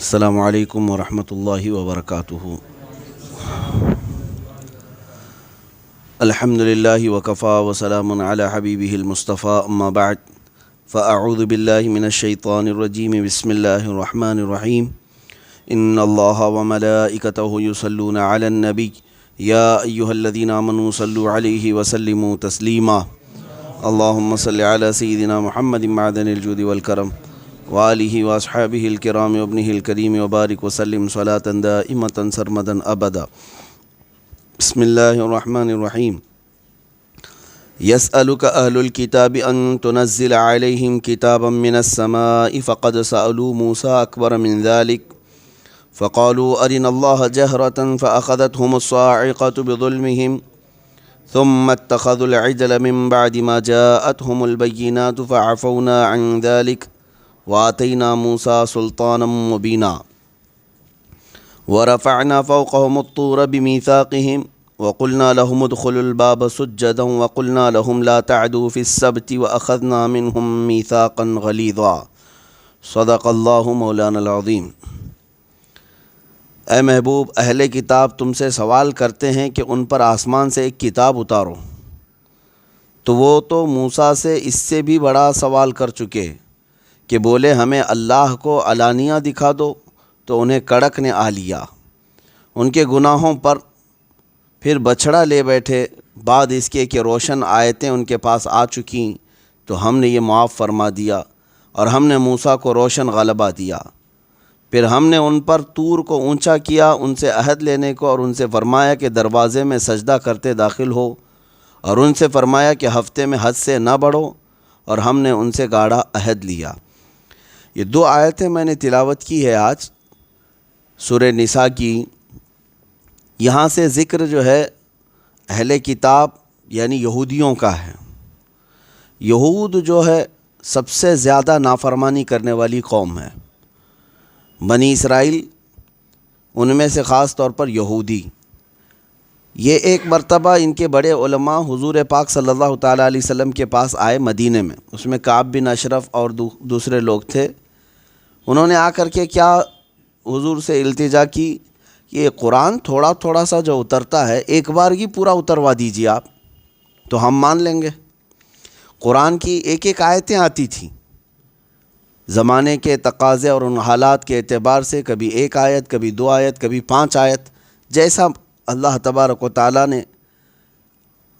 السلام علیکم ورحمۃ اللہ وبرکاتہ۔ الحمد للہ وکفا وسلام علی حبیبہ المصطفیٰ، اما بعد فاعوذ باللہ من الشیطان الرجیم، بسم اللہ الرحمن الرحیم۔ ان اللہ وملائکتہ یصلون علی النبی یا ایہا الذین آمنوا صلوا علیہ وسلموا تسلیما۔ اللہم صل علی سیدنا محمد معدن الجود والکرم وآلہ واصحابہ الکرام وابنہ الکریم وبارک وسلم صلاۃ دائمۃ سرمدا ابدا۔ بسم اللہ الرحمن الرحیم۔ یسألک اہل الکتاب ان تنزل علیہم کتابا من السماء فقد سألوا موسیٰ اکبر من ذلک فقالوا ارنا اللہ جہرۃ فأخذتہم الصاعقۃ بظلمہم ثم اتخذوا العجل من بعد ما جاءتہم البینات فعفونا عن ذلک وآتینا موسیٰ سلطانا مبینا ورفعنا فوقهم الطور بمیثاقهم وقلنا لهم ادخلوا الباب سجدا وقلنا لهم لا تعدوا في السبت وأخذنا منهم ميثاقا غلیظا۔ صدق اللہ مولانا العظیم۔ اے محبوب، اہل کتاب تم سے سوال کرتے ہیں کہ ان پر آسمان سے ایک کتاب اتارو، تو وہ تو موسیٰ سے اس سے بھی بڑا سوال کر چکے کہ بولے ہمیں اللہ کو علانیہ دکھا دو، تو انہیں کڑک نے آ لیا۔ ان کے گناہوں پر پھر بچھڑا لے بیٹھے، بعد اس کے کہ روشن آیتیں ان کے پاس آ چکیں تو ہم نے یہ معاف فرما دیا، اور ہم نے موسیٰ کو روشن غلبہ دیا۔ پھر ہم نے ان پر طور کو اونچا کیا، ان سے عہد لینے کو، اور ان سے فرمایا کہ دروازے میں سجدہ کرتے داخل ہو، اور ان سے فرمایا کہ ہفتے میں حد سے نہ بڑھو، اور ہم نے ان سے گاڑھا عہد لیا۔ یہ دو آیتیں میں نے تلاوت کی ہے آج سورہ نساء کی۔ یہاں سے ذکر جو ہے اہل کتاب یعنی یہودیوں کا ہے۔ یہود جو ہے سب سے زیادہ نافرمانی کرنے والی قوم ہے، بنی اسرائیل ان میں سے خاص طور پر یہودی۔ یہ ایک مرتبہ ان کے بڑے علماء حضور پاک صلی اللہ تعالیٰ علیہ وسلم کے پاس آئے مدینے میں، اس میں کعب بن اشرف اور دوسرے لوگ تھے۔ انہوں نے آ کر کے کیا حضور سے التجا کی کہ یہ قرآن تھوڑا تھوڑا سا جو اترتا ہے ایک بار کی پورا اتروا دیجیے آپ، تو ہم مان لیں گے۔ قرآن کی ایک ایک آیتیں آتی تھیں، زمانے کے تقاضے اور ان حالات کے اعتبار سے، کبھی ایک آیت، کبھی دو آیت، کبھی 5 آیت، جیسا اللہ تبارک و تعالیٰ نے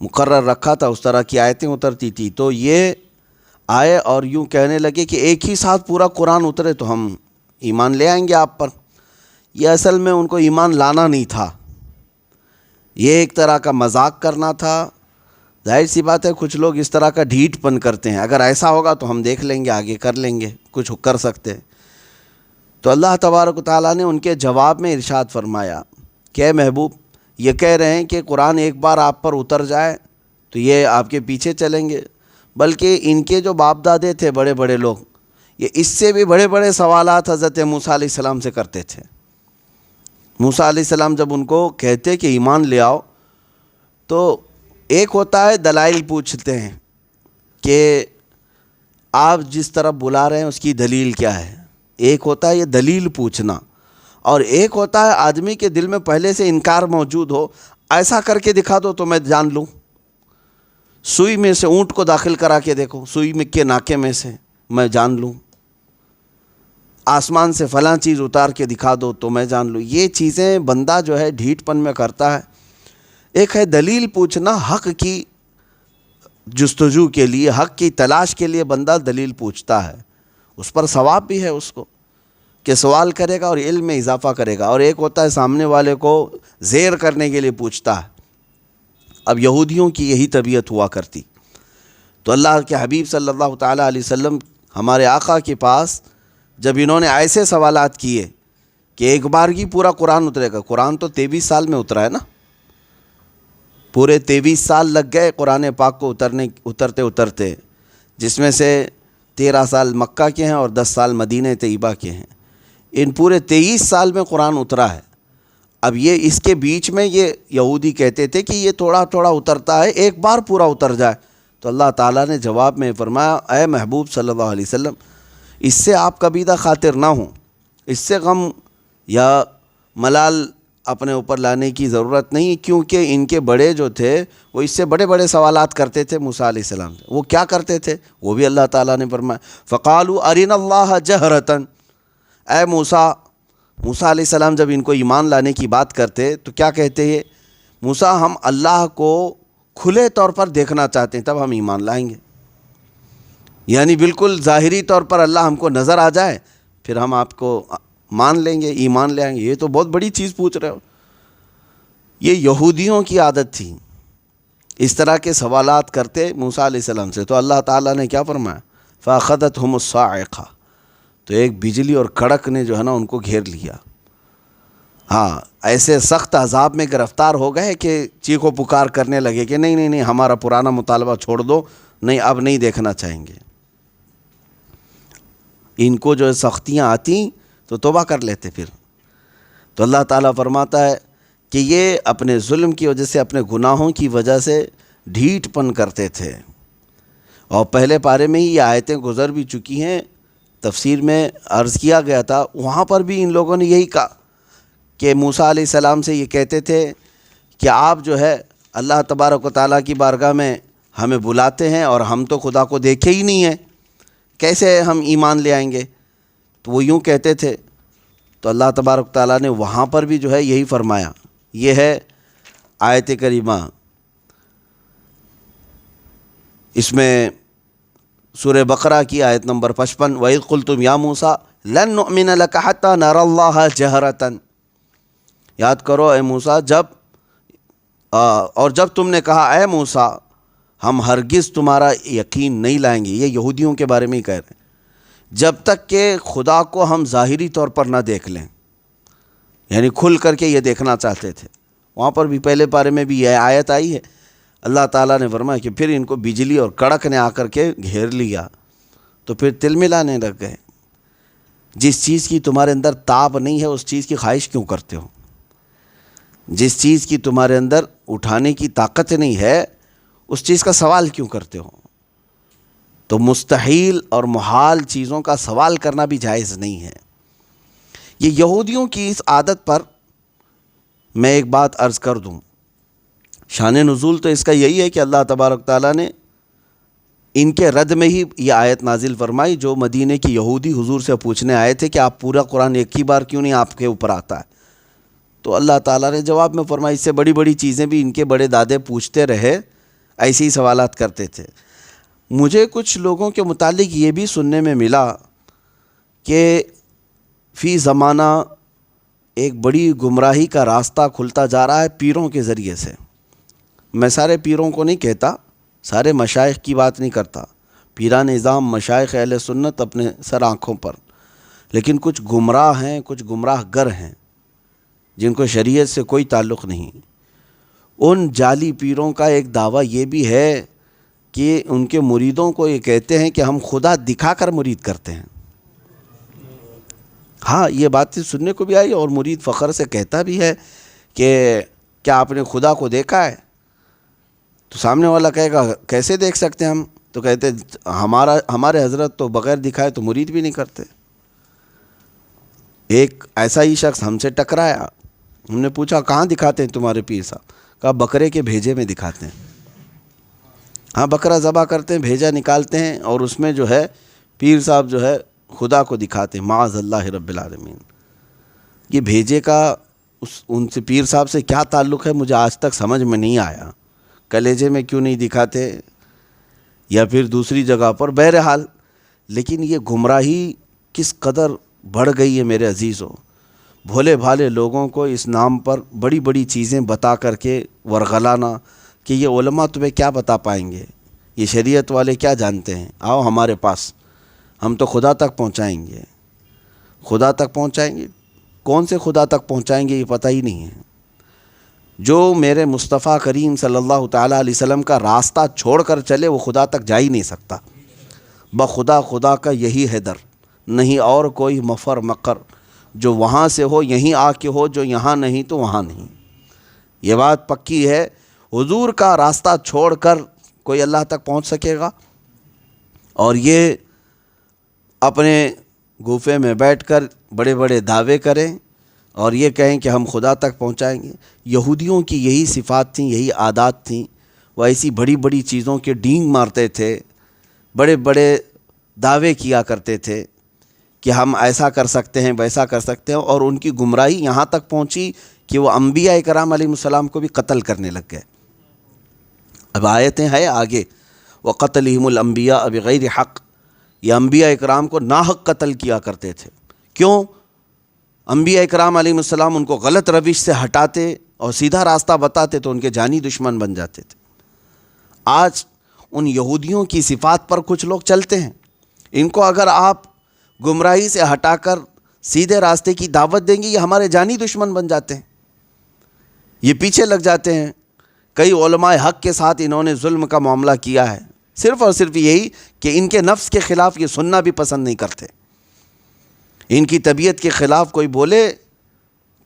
مقرر رکھا تھا اس طرح کی آیتیں اترتی تھی۔ تو یہ آئے اور یوں کہنے لگے کہ ایک ہی ساتھ پورا قرآن اترے تو ہم ایمان لے آئیں گے آپ پر۔ یہ اصل میں ان کو ایمان لانا نہیں تھا، یہ ایک طرح کا مذاق کرنا تھا۔ ظاہر سی بات ہے کچھ لوگ اس طرح کا ڈھیٹ پن کرتے ہیں، اگر ایسا ہوگا تو ہم دیکھ لیں گے، آگے کر لیں گے، کچھ کر سکتے ہیں۔ تو اللہ تبارک و تعالیٰ نے ان کے جواب میں ارشاد فرمایا کہ اے محبوب، یہ کہہ رہے ہیں کہ قرآن ایک بار آپ پر اتر جائے تو یہ آپ کے پیچھے چلیں گے، بلکہ ان کے جو باپ دادے تھے بڑے بڑے لوگ، یہ اس سے بھی بڑے بڑے سوالات حضرت موسیٰ علیہ السلام سے کرتے تھے۔ موسیٰ علیہ السلام جب ان کو کہتے کہ ایمان لے آؤ، تو ایک ہوتا ہے دلائل پوچھتے ہیں کہ آپ جس طرف بلا رہے ہیں اس کی دلیل کیا ہے، ایک ہوتا ہے یہ دلیل پوچھنا، اور ایک ہوتا ہے آدمی کے دل میں پہلے سے انکار موجود ہو، ایسا کر کے دکھا دو تو میں جان لوں، سوئی میں سے اونٹ کو داخل کرا کے دیکھو، سوئی میں کے ناکے میں سے میں جان لوں، آسمان سے فلاں چیز اتار کے دکھا دو تو میں جان لوں۔ یہ چیزیں بندہ جو ہے ڈھیٹ پن میں کرتا ہے۔ ایک ہے دلیل پوچھنا، حق کی جستجو کے لیے، حق کی تلاش کے لیے بندہ دلیل پوچھتا ہے، اس پر ثواب بھی ہے اس کو کہ سوال کرے گا اور علم میں اضافہ کرے گا۔ اور ایک ہوتا ہے سامنے والے کو زیر کرنے کے لیے پوچھتا ہے۔ اب یہودیوں کی یہی طبیعت ہوا کرتی، تو اللہ کے حبیب صلی اللہ تعالیٰ علیہ وسلم ہمارے آقا کے پاس جب انہوں نے ایسے سوالات کیے کہ ایک بار کی پورا قرآن اترے گا، قرآن تو 23 سال میں اترا ہے نا، پورے 23 سال لگ گئے قرآن پاک کو اترتے اترتے، جس میں سے 13 سال مکہ کے ہیں اور 10 سال مدینہ طیبہ کے ہیں۔ ان پورے 23 سال میں قرآن اترا ہے۔ اب یہ اس کے بیچ میں یہ یہودی کہتے تھے کہ یہ تھوڑا تھوڑا اترتا ہے، ایک بار پورا اتر جائے، تو اللہ تعالیٰ نے جواب میں فرمایا اے محبوب صلی اللہ علیہ وسلم، اس سے آپ کبیدہ خاطر نہ ہوں، اس سے غم یا ملال اپنے اوپر لانے کی ضرورت نہیں، کیونکہ ان کے بڑے جو تھے وہ اس سے بڑے بڑے سوالات کرتے تھے موسیٰ علیہ السلام سے۔ وہ کیا کرتے تھے وہ بھی اللہ تعالیٰ نے فرمایا، فَقَالُوا أَرِنَا اللَّهَ جَهْرَةً۔ اے موسیٰ علیہ السلام جب ان کو ایمان لانے کی بات کرتے تو کیا کہتے ہیں؟ موسیٰ ہم اللہ کو کھلے طور پر دیکھنا چاہتے ہیں، تب ہم ایمان لائیں گے۔ یعنی بالکل ظاہری طور پر اللہ ہم کو نظر آ جائے پھر ہم آپ کو مان لیں گے، ایمان لے آئیں گے۔ یہ تو بہت بڑی چیز پوچھ رہے ہو۔ یہ یہودیوں کی عادت تھی، اس طرح کے سوالات کرتے موسیٰ علیہ السلام سے۔ تو اللہ تعالیٰ نے کیا فرمایا؟ فَأَخَذَتْهُمُ الصَّاعِقَةُ، تو ایک بجلی اور کڑک نے جو ہے نا ان کو گھیر لیا۔ ہاں، ایسے سخت عذاب میں گرفتار ہو گئے کہ چیخ و پکار کرنے لگے کہ نہیں نہیں نہیں، ہمارا پرانا مطالبہ چھوڑ دو، نہیں اب نہیں دیکھنا چاہیں گے۔ ان کو جو سختیاں آتی تو توبہ کر لیتے پھر۔ تو اللہ تعالیٰ فرماتا ہے کہ یہ اپنے ظلم کی وجہ سے، اپنے گناہوں کی وجہ سے ڈھیٹ پن کرتے تھے۔ اور پہلے پارے میں ہی یہ آیتیں گزر بھی چکی ہیں، تفسیر میں عرض کیا گیا تھا، وہاں پر بھی ان لوگوں نے یہی کہا کہ موسیٰ علیہ السلام سے یہ کہتے تھے کہ آپ جو ہے اللہ تبارک و تعالیٰ کی بارگاہ میں ہمیں بلاتے ہیں اور ہم تو خدا کو دیکھے ہی نہیں ہیں، کیسے ہم ایمان لے آئیں گے؟ تو وہ یوں کہتے تھے۔ تو اللہ تبارک و تعالیٰ نے وہاں پر بھی جو ہے یہی فرمایا۔ یہ ہے آیت کریمہ، اس میں سورہ بقرہ کی آیت نمبر 55، وَإِذْ قُلْتُمْ يَا مُوسَىٰ لَن نُؤْمِنَ لَكَ حَتَّىٰ نَرَى اللَّهَ جَهْرَةً۔ یاد کرو اے موسیٰ، جب تم نے کہا اے موسیٰ ہم ہرگز تمہارا یقین نہیں لائیں گے، یہ یہودیوں کے بارے میں ہی کہہ رہے ہیں، جب تک کہ خدا کو ہم ظاہری طور پر نہ دیکھ لیں، یعنی کھل کر کے یہ دیکھنا چاہتے تھے۔ وہاں پر بھی پہلے پارے میں بھی یہ آیت آئی ہے، اللہ تعالیٰ نے فرمایا کہ پھر ان کو بجلی اور کڑک نے آ کر کے گھیر لیا تو پھر تل ملانے لگ گئے۔ جس چیز کی تمہارے اندر تاب نہیں ہے اس چیز کی خواہش کیوں کرتے ہو؟ جس چیز کی تمہارے اندر اٹھانے کی طاقت نہیں ہے اس چیز کا سوال کیوں کرتے ہو؟ تو مستحیل اور محال چیزوں کا سوال کرنا بھی جائز نہیں ہے۔ یہ یہودیوں کی اس عادت پر میں ایک بات عرض کر دوں، شان نزول تو اس کا یہی ہے کہ اللہ تبارک تعالیٰ نے ان کے رد میں ہی یہ آیت نازل فرمائی، جو مدینے کی یہودی حضور سے پوچھنے آئے تھے کہ آپ پورا قرآن ایک ہی بار کیوں نہیں آپ کے اوپر آتا ہے؟ تو اللہ تعالیٰ نے جواب میں فرمایا، اس سے بڑی بڑی چیزیں بھی ان کے بڑے دادے پوچھتے رہے، ایسے ہی سوالات کرتے تھے۔ مجھے کچھ لوگوں کے متعلق یہ بھی سننے میں ملا کہ فی زمانہ ایک بڑی گمراہی کا راستہ کھلتا جا رہا ہے پیروں کے ذریعے سے۔ میں سارے پیروں کو نہیں کہتا، سارے مشائخ کی بات نہیں کرتا، پیران نظام مشائخ اہل سنت اپنے سر آنکھوں پر، لیکن کچھ گمراہ ہیں، کچھ گمراہ گر ہیں جن کو شریعت سے کوئی تعلق نہیں۔ ان جعلی پیروں کا ایک دعویٰ یہ بھی ہے کہ ان کے مریدوں کو یہ کہتے ہیں کہ ہم خدا دکھا کر مرید کرتے ہیں۔ ہاں، یہ بات سننے کو بھی آئی اور مرید فخر سے کہتا بھی ہے کہ کیا آپ نے خدا کو دیکھا ہے؟ تو سامنے والا کہے گا کیسے دیکھ سکتے ہیں ہم؟ تو کہتے ہمارے حضرت تو بغیر دکھائے تو مرید بھی نہیں کرتے۔ ایک ایسا ہی شخص ہم سے ٹکرایا، ہم نے پوچھا کہاں دکھاتے ہیں تمہارے پیر صاحب؟ کہا بکرے کے بھیجے میں دکھاتے ہیں۔ ہاں، بکرا ذبح کرتے ہیں، بھیجا نکالتے ہیں اور اس میں جو ہے پیر صاحب جو ہے خدا کو دکھاتے ہیں، معاذ اللہ رب العالمین۔ یہ بھیجے کا ان سے پیر صاحب سے کیا تعلق ہے مجھے آج تک سمجھ میں نہیں آیا۔ کلیجے میں کیوں نہیں دکھاتے یا پھر دوسری جگہ پر؟ بہرحال لیکن یہ گمراہی کس قدر بڑھ گئی ہے میرے عزیزوں۔ بھولے بھالے لوگوں کو اس نام پر بڑی بڑی چیزیں بتا کر کے ورغلانا کہ یہ علماء تمہیں کیا بتا پائیں گے، یہ شریعت والے کیا جانتے ہیں، آؤ ہمارے پاس، ہم تو خدا تک پہنچائیں گے۔ خدا تک پہنچائیں گے؟ کون سے خدا تک پہنچائیں گے یہ پتہ ہی نہیں ہے۔ جو میرے مصطفیٰ کریم صلی اللہ تعالیٰ علیہ وسلم کا راستہ چھوڑ کر چلے وہ خدا تک جا ہی نہیں سکتا۔ بخدا خدا کا یہی ہے در، نہیں اور کوئی مفر مقر، جو وہاں سے ہو یہیں آ کے ہو، جو یہاں نہیں تو وہاں نہیں۔ یہ بات پکی ہے، حضور کا راستہ چھوڑ کر کوئی اللہ تک پہنچ سکے گا؟ اور یہ اپنے گوفے میں بیٹھ کر بڑے بڑے دعوے کریں اور یہ کہیں کہ ہم خدا تک پہنچائیں گے۔ یہودیوں کی یہی صفات تھیں، یہی عادات تھیں، وہ ایسی بڑی بڑی چیزوں کے ڈینگ مارتے تھے، بڑے بڑے دعوے کیا کرتے تھے کہ ہم ایسا کر سکتے ہیں، ویسا کر سکتے ہیں، اور ان کی گمراہی یہاں تک پہنچی کہ وہ انبیاء کرام علیہ السلام کو بھی قتل کرنے لگ گئے۔ اب آیتیں ہیں آگے، وَقَتْلِهِمُ الْأَنْبِيَاءَ بِغَيْرِ حق، یہ انبیاء اکرام کو ناحق قتل کیا کرتے تھے۔ کیوں؟ انبیاء اکرام علیہ السلام ان کو غلط روش سے ہٹاتے اور سیدھا راستہ بتاتے تو ان کے جانی دشمن بن جاتے تھے۔ آج ان یہودیوں کی صفات پر کچھ لوگ چلتے ہیں، ان کو اگر آپ گمراہی سے ہٹا کر سیدھے راستے کی دعوت دیں گے، یہ ہمارے جانی دشمن بن جاتے ہیں، یہ پیچھے لگ جاتے ہیں۔ کئی علماء حق کے ساتھ انہوں نے ظلم کا معاملہ کیا ہے، صرف اور صرف یہی کہ ان کے نفس کے خلاف یہ سننا بھی پسند نہیں کرتے۔ ان کی طبیعت کے خلاف کوئی بولے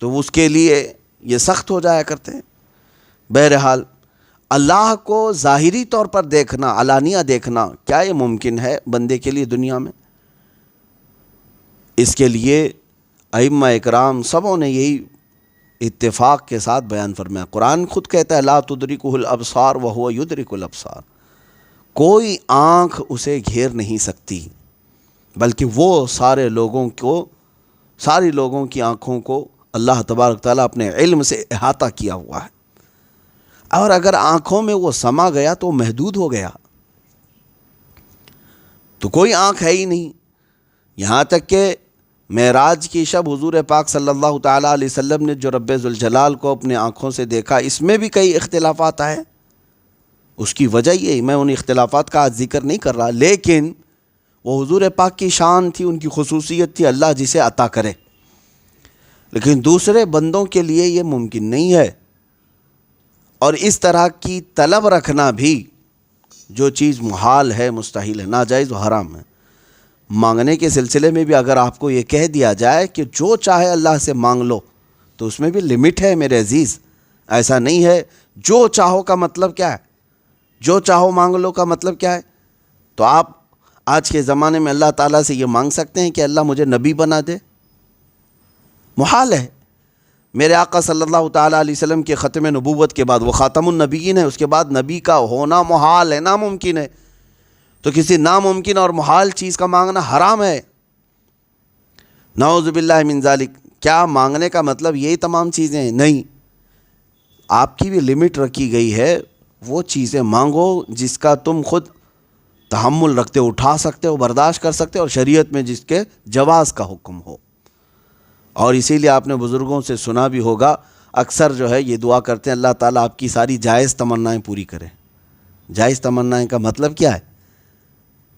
تو اس کے لیے یہ سخت ہو جایا کرتے ہیں۔ بہرحال اللہ کو ظاہری طور پر دیکھنا، علانیہ دیکھنا، کیا یہ ممکن ہے بندے کے لیے دنیا میں؟ اس کے لیے ائمہ اکرام سبوں نے یہی اتفاق کے ساتھ بیان فرمایا۔ قرآن خود کہتا ہے لا تدرکہ الابصار وہو یدرک الابصار، کوئی آنکھ اسے گھیر نہیں سکتی، بلکہ وہ سارے لوگوں کی آنکھوں کو اللہ تبارک تعالیٰ اپنے علم سے احاطہ کیا ہوا ہے، اور اگر آنکھوں میں وہ سما گیا تو محدود ہو گیا، تو کوئی آنکھ ہے ہی نہیں۔ یہاں تک کہ معراج کی شب حضور پاک صلی اللہ تعالیٰ علیہ وسلم نے جو رب ذوالجلال کو اپنے آنکھوں سے دیکھا، اس میں بھی کئی اختلافات آئے۔ اس کی وجہ یہ، میں ان اختلافات کا آج ذکر نہیں کر رہا، لیکن وہ حضور پاک کی شان تھی، ان کی خصوصیت تھی، اللہ جسے عطا کرے، لیکن دوسرے بندوں کے لیے یہ ممکن نہیں ہے۔ اور اس طرح کی طلب رکھنا بھی، جو چیز محال ہے، مستحیل ہے، ناجائز و حرام ہے۔ مانگنے کے سلسلے میں بھی اگر آپ کو یہ کہہ دیا جائے کہ جو چاہے اللہ سے مانگ لو، تو اس میں بھی لمٹ ہے میرے عزیز۔ ایسا نہیں ہے جو چاہو کا مطلب کیا ہے، جو چاہو مانگ لو کا مطلب کیا ہے؟ تو آپ آج کے زمانے میں اللہ تعالیٰ سے یہ مانگ سکتے ہیں کہ اللہ مجھے نبی بنا دے؟ محال ہے۔ میرے آقا صلی اللہ تعالیٰ علیہ وسلم کے ختم نبوت کے بعد وہ خاتم النبیین ہے، اس کے بعد نبی کا ہونا محال ہے، ناممکن ہے۔ تو کسی ناممکن اور محال چیز کا مانگنا حرام ہے، نعوذ باللہ من ذالک۔ کیا مانگنے کا مطلب یہی تمام چیزیں ہیں؟ نہیں، آپ کی بھی لمٹ رکھی گئی ہے۔ وہ چیزیں مانگو جس کا تم خود تحمل رکھتے ہو، اٹھا سکتے ہو، برداشت کر سکتے ہو، اور شریعت میں جس کے جواز کا حکم ہو۔ اور اسی لیے آپ نے بزرگوں سے سنا بھی ہوگا، اکثر جو ہے یہ دعا کرتے ہیں اللہ تعالیٰ آپ کی ساری جائز تمنائیں پوری کرے۔ جائز تمنائیں کا مطلب کیا ہے؟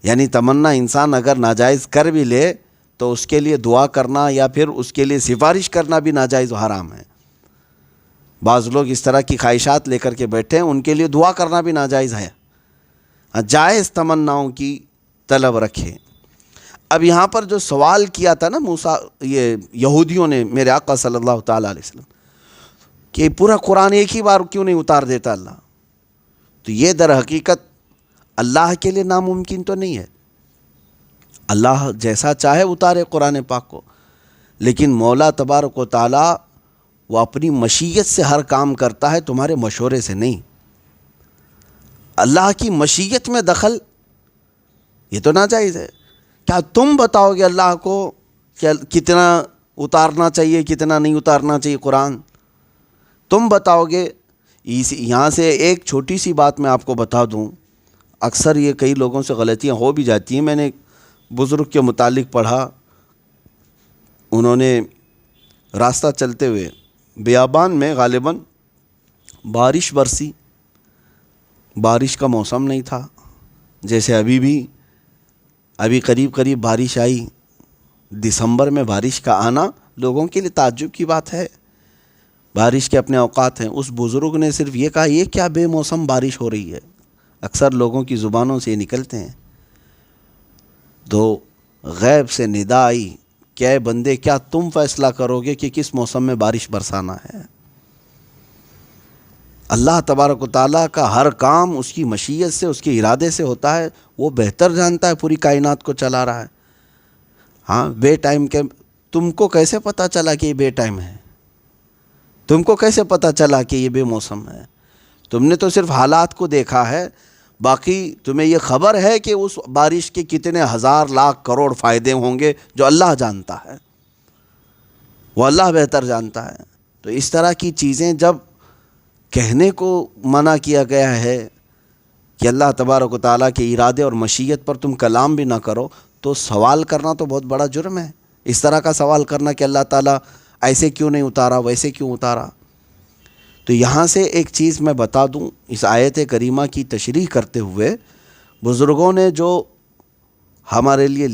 یعنی تمنا انسان اگر ناجائز کر بھی لے تو اس کے لیے دعا کرنا یا پھر اس کے لیے سفارش کرنا بھی ناجائز و حرام ہے۔ بعض لوگ اس طرح کی خواہشات لے کر کے بیٹھے ہیں، ان کے لیے دعا کرنا بھی ناجائز ہے۔ جائز تمناؤں کی طلب رکھیں۔ اب یہاں پر جو سوال کیا تھا نا یہ یہودیوں نے میرے آقا صلی اللہ تعالیٰ علیہ وسلم کہ پورا قرآن ایک ہی بار کیوں نہیں اتار دیتا اللہ، تو یہ در حقیقت اللہ کے لیے ناممکن تو نہیں ہے۔ اللہ جیسا چاہے اتارے قرآن پاک کو، لیکن مولا تبارک و تعالیٰ وہ اپنی مشیت سے ہر کام کرتا ہے، تمہارے مشورے سے نہیں۔ اللہ کی مشیت میں دخل یہ تو ناجائز ہے۔ کیا تم بتاؤ گے اللہ کو کہ کتنا اتارنا چاہیے، کتنا نہیں اتارنا چاہیے قرآن؟ تم بتاؤ گے؟ یہاں سے ایک چھوٹی سی بات میں آپ کو بتا دوں، اکثر یہ کئی لوگوں سے غلطیاں ہو بھی جاتی ہیں۔ میں نے بزرگ کے متعلق پڑھا، انہوں نے راستہ چلتے ہوئے بیابان میں غالباً بارش برسی، بارش کا موسم نہیں تھا، جیسے ابھی قریب بارش آئی۔ دسمبر میں بارش کا آنا لوگوں کے لیے تعجب کی بات ہے، بارش کے اپنے اوقات ہیں۔ اس بزرگ نے صرف یہ کہا یہ کیا بے موسم بارش ہو رہی ہے، اکثر لوگوں کی زبانوں سے یہ نکلتے ہیں۔ تو غیب سے ندا آئی کہ اے بندے کیا تم فیصلہ کرو گے کہ کس موسم میں بارش برسانا ہے؟ اللہ تبارک و تعالیٰ کا ہر کام اس کی مشیت سے، اس کے ارادے سے ہوتا ہے، وہ بہتر جانتا ہے، پوری کائنات کو چلا رہا ہے۔ ہاں بے ٹائم کے تم کو کیسے پتہ چلا کہ یہ بے ٹائم ہے؟ تم کو کیسے پتہ چلا کہ یہ بے موسم ہے؟ تم نے تو صرف حالات کو دیکھا ہے، باقی تمہیں یہ خبر ہے کہ اس بارش کے کتنے ہزار لاکھ کروڑ فائدے ہوں گے جو اللہ جانتا ہے، وہ اللہ بہتر جانتا ہے۔ تو اس طرح کی چیزیں جب کہنے کو منع کیا گیا ہے کہ اللہ تبارک و تعالیٰ کے ارادے اور مشیت پر تم کلام بھی نہ کرو، تو سوال کرنا تو بہت بڑا جرم ہے۔ اس طرح کا سوال کرنا کہ اللہ تعالیٰ ایسے کیوں نہیں اتارا، ویسے کیوں اتارا۔ تو یہاں سے ایک چیز میں بتا دوں، اس آیت کریمہ کی تشریح کرتے ہوئے بزرگوں نے جو ہمارے لیے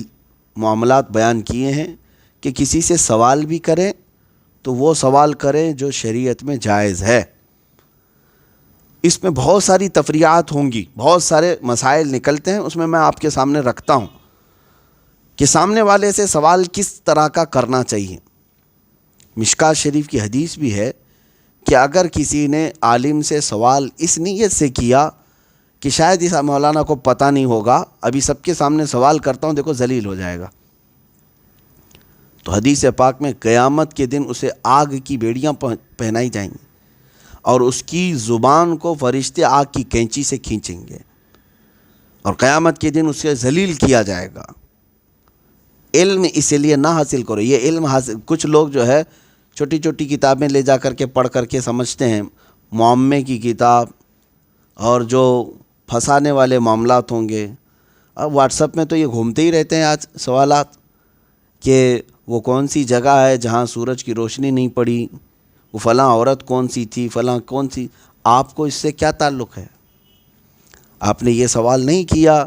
معاملات بیان کیے ہیں کہ کسی سے سوال بھی کریں تو وہ سوال کریں جو شریعت میں جائز ہے۔ اس میں بہت ساری تفریعات ہوں گی، بہت سارے مسائل نکلتے ہیں، اس میں آپ کے سامنے رکھتا ہوں کہ سامنے والے سے سوال کس طرح کا کرنا چاہیے۔ مشکات شریف کی حدیث بھی ہے کہ اگر کسی نے عالم سے سوال اس نیت سے کیا کہ شاید اس مولانا کو پتہ نہیں ہوگا، ابھی سب کے سامنے سوال کرتا ہوں، دیکھو ذلیل ہو جائے گا، تو حدیث پاک میں قیامت کے دن اسے آگ کی بیڑیاں پہنائی جائیں گی اور اس کی زبان کو فرشتے آگ کی کینچی سے کھینچیں گے اور قیامت کے دن اسے ذلیل کیا جائے گا۔ علم اس لیے نہ حاصل کرو، یہ علم حاصل کچھ لوگ جو ہے چھوٹی چھوٹی کتابیں لے جا کر کے پڑھ کر کے سمجھتے ہیں، معمے کی کتاب اور جو پھنسانے والے معاملات ہوں گے۔ اب واٹس ایپ میں تو یہ گھومتے ہی رہتے ہیں آج سوالات کہ وہ کون سی جگہ ہے جہاں سورج کی روشنی نہیں پڑی، وہ فلاں عورت کون سی تھی، فلاں کون سی۔ آپ کو اس سے کیا تعلق ہے؟ آپ نے یہ سوال نہیں کیا